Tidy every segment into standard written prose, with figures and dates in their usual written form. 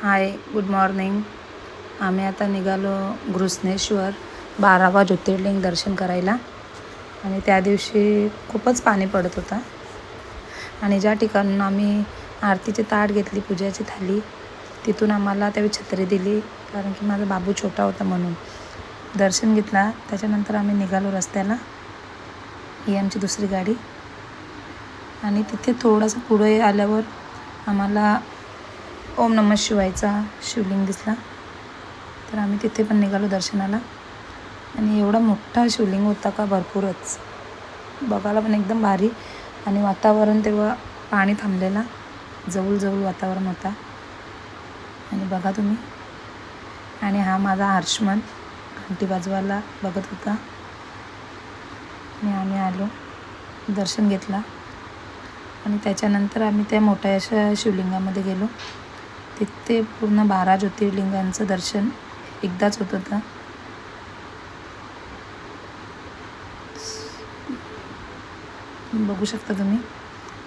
हाय, good morning. आम्ही आता निघालो घृष्णेश्वर 12वा ज्योतिर्लिंग दर्शन करायला. आणि त्या दिवशी खूपच पाणी पडत होता. आणि ज्या ठिकाणून आम्ही आरतीची ताट घेतली, पूजाची थाली, तिथून आम्हाला त्यावेळी छत्री दिली, कारण की माझा बाबू छोटा होता म्हणून. दर्शन घेतला. त्याच्यानंतर आम्ही निघालो रस्त्याला. ही आमची दुसरी गाडी. आणि तिथे थोडंसं पुढे आल्यावर आम्हाला ओम नमः शिवायचा शिवलिंग दिसला. तर आम्ही तिथे पण निघालो दर्शनाला. आणि एवढा मोठा शिवलिंग होता का, भरपूरच. बघायला पण एकदम भारी. आणि वातावरण तेव्हा पाणी थांबलेला, जवळ वातावरण होता. आणि बघा तुम्ही. आणि हा माझा हर्षमन घंटी वाजवायला बघत होता. आणि आम्ही आलो, दर्शन घेतला. आणि त्याच्यानंतर आम्ही त्या मोठ्या अशा शिवलिंगामध्ये गेलो. तिथे पूर्ण 12 ज्योतिर्लिंगांचं दर्शन एकदाच होत होतं. बघू शकता तुम्ही.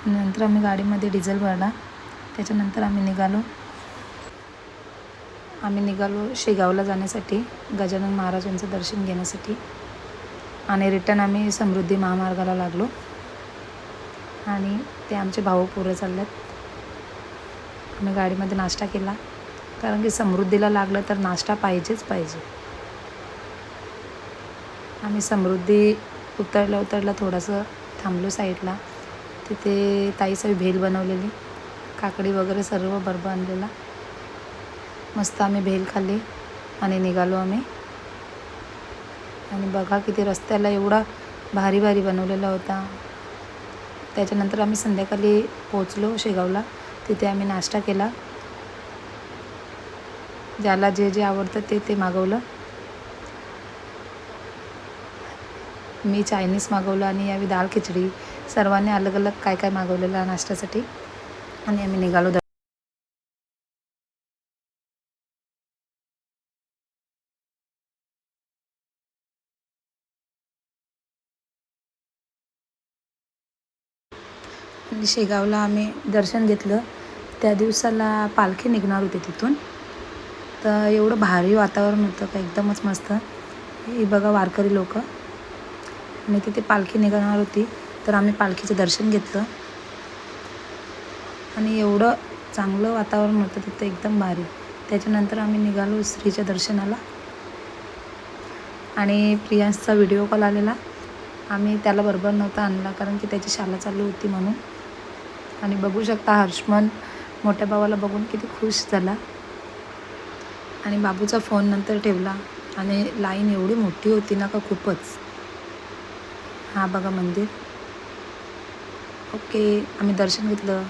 नंतर आम्ही गाडीमध्ये डिझेल भरला. त्याच्यानंतर आम्ही निघालो शेगावला जाण्यासाठी, गजानन महाराजांचं दर्शन घेण्यासाठी. आणि रिटर्न आम्ही समृद्धी महामार्गाला लागलो. आणि ते आमचे भाऊ पुढे चाललेत. आम्ही गाडीमध्ये नाश्ता केला, कारण की समृद्धीला लागलं तर नाश्ता पाहिजेच पाहिजे. आम्ही समृद्धी उतरला थोडंसं थांबलो साईडला. तिथे ताईचं भेल बनवलेली, काकडी वगैरे सर्व बरोबर आणलेला. मस्त आम्ही भेल खाल्ली आणि निघालो आम्ही. आणि बघा किती रस्त्याला एवढा भारी बनवलेला होता. त्याच्यानंतर आम्ही संध्याकाळी पोचलो शेगावला. तिथे आम्ही नाश्ता केला. ज्याला जे आवडतं ते मागवलं. मी चायनीज मागवलं आणि यावी दाल खिचडी. सर्वांनी अलग अलग काय मागवलेलं नाश्त्यासाठी. आणि आम्ही निघालो. आणि शेगावला आम्ही दर्शन घेतलं. त्या दिवसाला पालखी निघणार होती तिथून. तर एवढं भारी वातावरण होतं का, एकदमच मस्त. हे बघा वारकरी लोक. आणि तिथे पालखी निघणार होती, तर आम्ही पालखीचं दर्शन घेतलं. आणि एवढं चांगलं वातावरण होतं तिथे, एकदम भारी. त्याच्यानंतर आम्ही निघालो श्रीच्या दर्शनाला. आणि प्रियांशचा व्हिडिओ कॉल आलेला. आम्ही त्याला बरोबर नव्हता आणला, कारण की त्याची शाळा चालू होती म्हणून. आणि बघू शकता, हर्षमन मोठ्या भावाला बघून किती खुश झाला. आणि बाबूचा फोन नंतर ठेवला. आणि लाईन एवढी मोठी होती ना का, खूपच. हा बघा मंदिर. ओके, आम्ही दर्शन घेतलं.